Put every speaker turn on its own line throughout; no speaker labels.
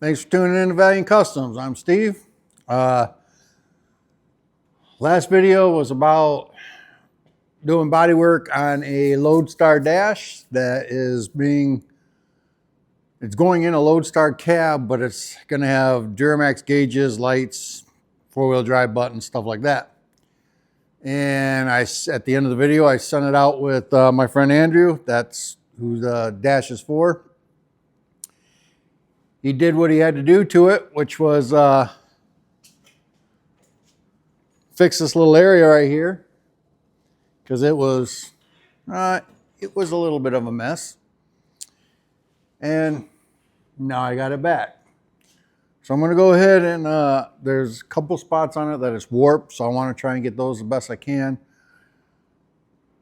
Thanks for tuning in to Valiant Customs. I'm Steve. Last video was about doing body work on a Loadstar dash that is it's going in a Loadstar cab, but it's going to have Duramax gauges, lights, four-wheel drive buttons, stuff like that. And at the end of the video, I sent it out with my friend Andrew. That's who the dash is for. He did what he had to do to it, which was fix this little area right here, because it was a little bit of a mess. And now I got it back. So I'm going to go ahead and there's a couple spots on it that is warped, so I want to try and get those the best I can.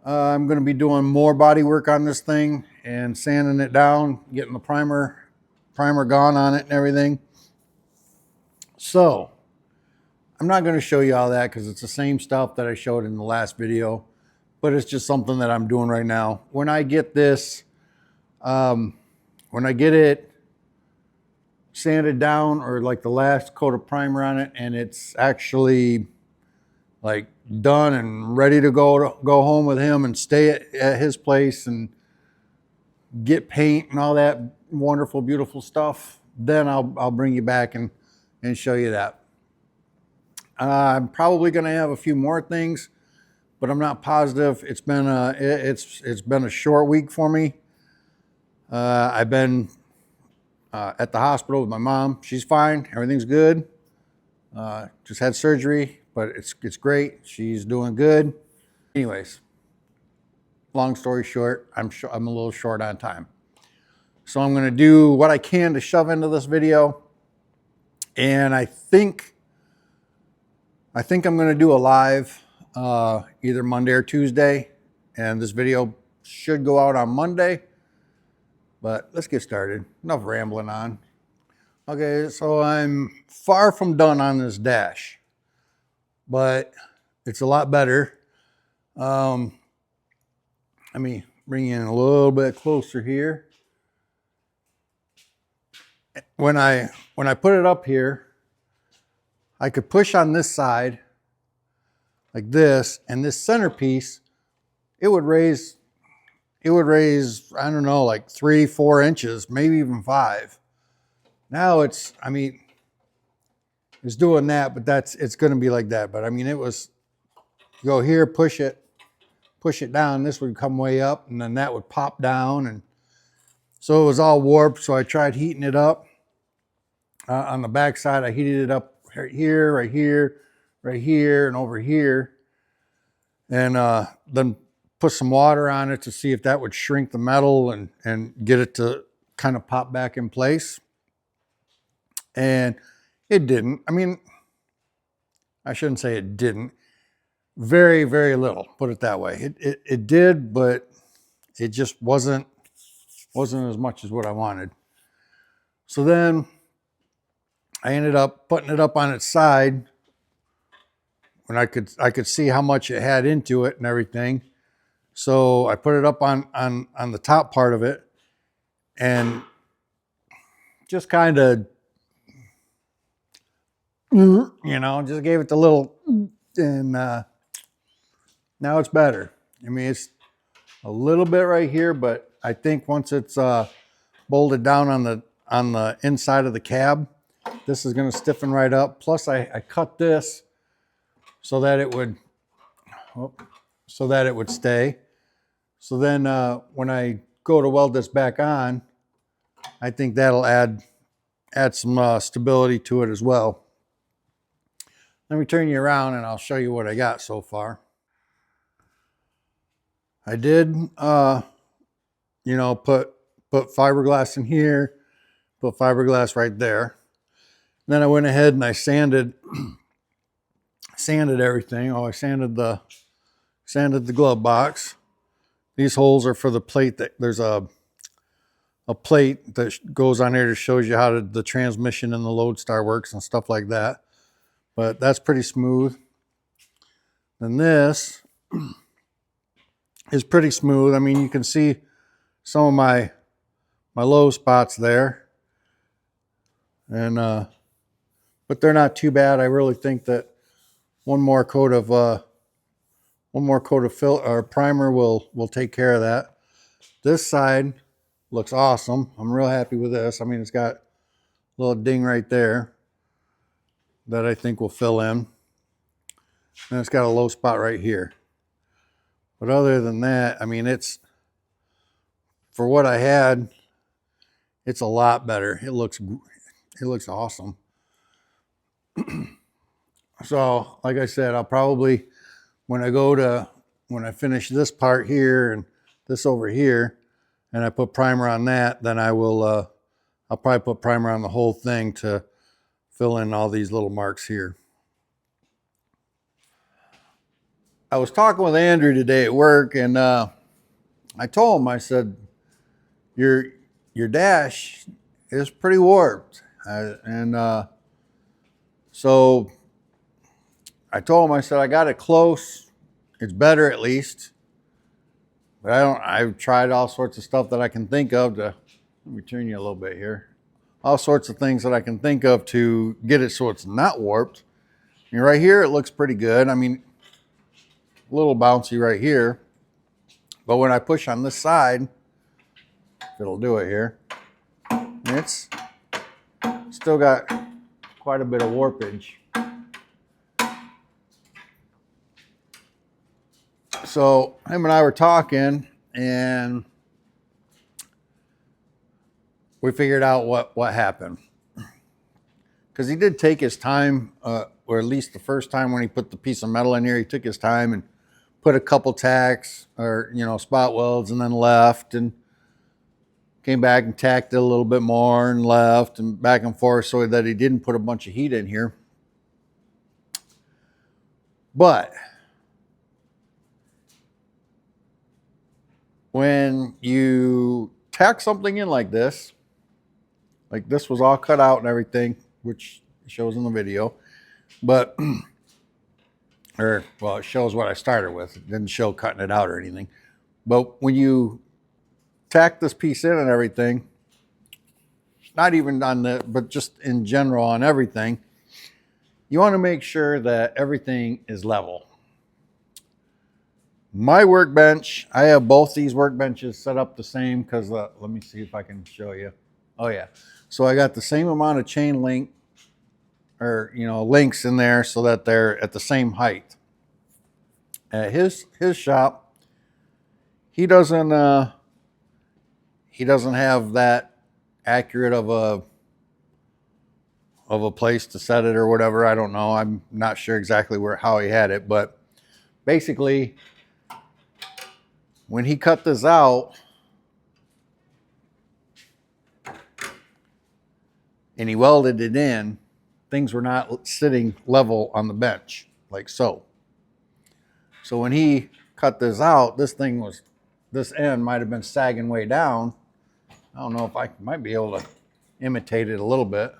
I'm going to be doing more body work on this thing and sanding it down, getting the primer gone on it and everything. So I'm not going to show you all that because it's the same stuff that I showed in the last video, but it's just something that I'm doing right now. When I get this, when I get it sanded down, or like the last coat of primer on it, and it's actually like done and ready to go home with him and stay at his place and get paint and all that wonderful, beautiful stuff, then I'll bring you back and show you that. I'm probably going to have a few more things, but I'm not positive. It's been a short week for me. I've been at the hospital with my mom. She's fine. Everything's good. Just had surgery, but it's great. She's doing good. Anyways, long story short, I'm a little short on time. So I'm going to do what I can to shove into this video. And I think I'm going to do a live either Monday or Tuesday. And this video should go out on Monday. But let's get started. Enough rambling on. Okay, so I'm far from done on this dash, but it's a lot better. Let me bring you in a little bit closer here. When I put it up here, I could push on this side like this, and this centerpiece, it would raise, I don't know, like 3-4 inches, maybe even 5. Now it's doing that, but it's going to be like that. But I mean, it was, go here, push it down, this would come way up, and then that would pop down. And so it was all warped. So I tried heating it up. On the back side, I heated it up right here, right here, right here, and over here. And then put some water on it to see if that would shrink the metal and get it to kind of pop back in place. And it didn't. I mean, I shouldn't say it didn't. Very, very little, put it that way. It did, but it just wasn't as much as what I wanted. So then I ended up putting it up on its side when I could see how much it had into it and everything. So I put it up on the top part of it and just kind of, just gave it the little, and now it's better. I mean, it's a little bit right here, but I think once it's bolted down on the inside of the cab, this is going to stiffen right up. Plus I cut this so that it would stay. So then when I go to weld this back on, I think that'll add some stability to it as well. Let me turn you around and I'll show you what I got so far. I did, put fiberglass in here, put fiberglass right there. Then I went ahead and I sanded everything. I sanded the glove box. These holes are for the plate. There's a plate that goes on here that shows you how the transmission and the Loadstar works and stuff like that. But that's pretty smooth. And this is pretty smooth. I mean, you can see some of my low spots there. And but they're not too bad. I really think that one more coat of fill or primer will take care of that. This side looks awesome. I'm real happy with this. I mean, it's got a little ding right there that I think will fill in. And it's got a low spot right here. But other than that, I mean, it's, for what I had, it's a lot better. It looks awesome. So, like I said, I'll probably, when I finish this part here and this over here, and I put primer on that, then I'll probably put primer on the whole thing to fill in all these little marks here. I was talking with Andrew today at work, and I told him, I said, your dash is pretty warped. So I told him, I said, I got it close. It's better at least. But I've tried all sorts of stuff that I can think of to, let me turn you a little bit here. All sorts of things that I can think of to get it so it's not warped. And right here, it looks pretty good. I mean, a little bouncy right here. But when I push on this side, it'll do it here. It's still got quite a bit of warpage. So him and I were talking, and we figured out what happened. Because he did take his time, or at least the first time when he put the piece of metal in here, he took his time and put a couple tacks or, spot welds, and then left and came back and tacked it a little bit more and left and back and forth so that he didn't put a bunch of heat in here. But when you tack something in like this was all cut out and everything, which shows in the video, but, it shows what I started with. It didn't show cutting it out or anything. But when you tack this piece in and everything, not even on but just in general on everything, you want to make sure that everything is level. My workbench, I have both these workbenches set up the same because let me see if I can show you. Oh yeah. So I got the same amount of chain link or, links in there so that they're at the same height. At his shop, he doesn't have that accurate of a place to set it or whatever. I don't know. I'm not sure exactly how he had it, but basically when he cut this out and he welded it in, things were not sitting level on the bench like so. So when he cut this out, this end might have been sagging way down. I don't know if I might be able to imitate it a little bit.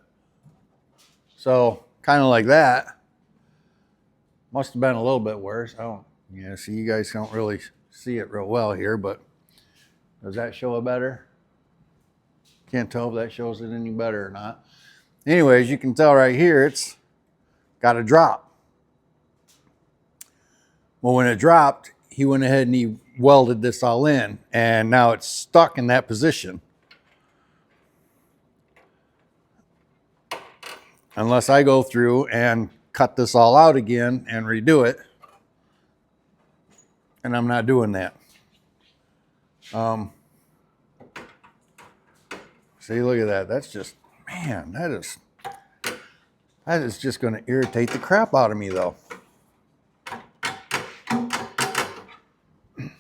So kind of like that. Must have been a little bit worse. See, you guys don't really see it real well here, but does that show it better? Can't tell if that shows it any better or not. Anyways, you can tell right here, it's got a drop. Well, when it dropped, he went ahead and he welded this all in, and now it's stuck in that position. Unless I go through and cut this all out again and redo it. And I'm not doing that. See, look at that. That's just, man, that is just going to irritate the crap out of me, though. I'm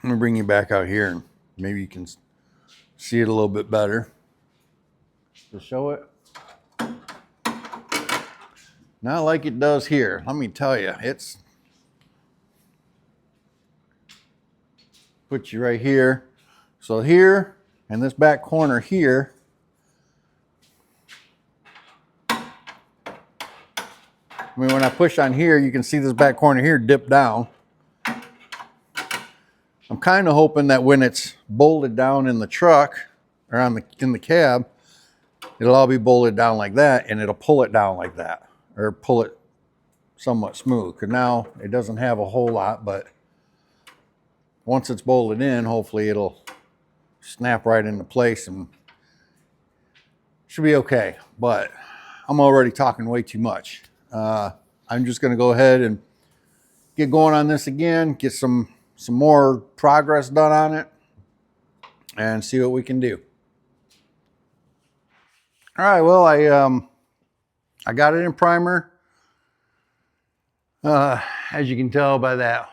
going to bring you back out here and maybe you can see it a little bit better. To show it. Not like it does here. Let me tell you, it's put you right here. So here and this back corner here, I mean, when I push on here, you can see this back corner here dip down. I'm kind of hoping that when it's bolted down in the truck or in the cab, it'll all be bolted down like that, and it'll pull it down like that, or pull it somewhat smooth. Because now it doesn't have a whole lot, but once it's bolted in, hopefully it'll snap right into place and should be okay. But I'm already talking way too much. I'm just going to go ahead and get going on this again, get some more progress done on it, and see what we can do. All right, well, I got it in primer. As you can tell by that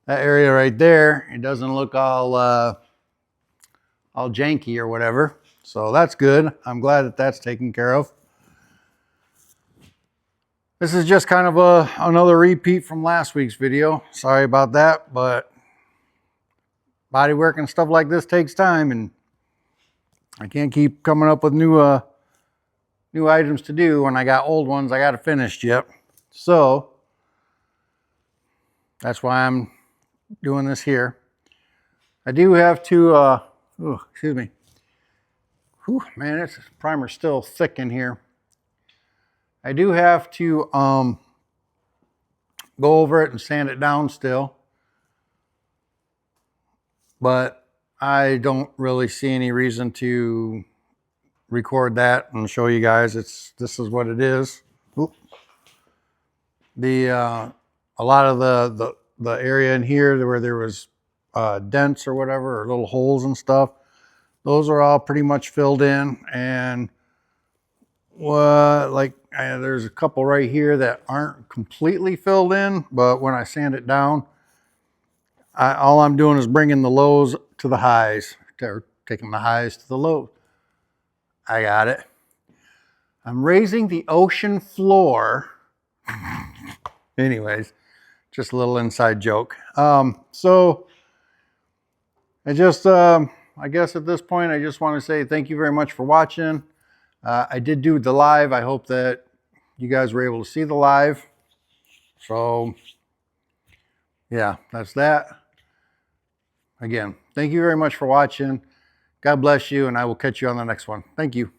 area right there, it doesn't look all janky or whatever. So that's good. I'm glad that that's taken care of. This is just kind of another repeat from last week's video. Sorry about that, but bodywork and stuff like this takes time, and I can't keep coming up with new items to do when I got old ones I got to finish yet. So that's why I'm doing this here. I do have to, excuse me. Whew, man, this primer's still thick in here. I do have to go over it and sand it down still. But I don't really see any reason to record that and show you guys. This is what it is. Oop. A lot of the area in here where there was dents or whatever, or little holes and stuff, those are all pretty much filled in. And there's a couple right here that aren't completely filled in, but when I sand it down, all I'm doing is bringing the lows to the highs, or taking the highs to the lows. I got it. I'm raising the ocean floor. Anyways, just a little inside joke. So I guess at this point, I just want to say thank you very much for watching. I did do the live. I hope that you guys were able to see the live. So yeah, that's that. Again, thank you very much for watching. God bless you, and I will catch you on the next one. Thank you.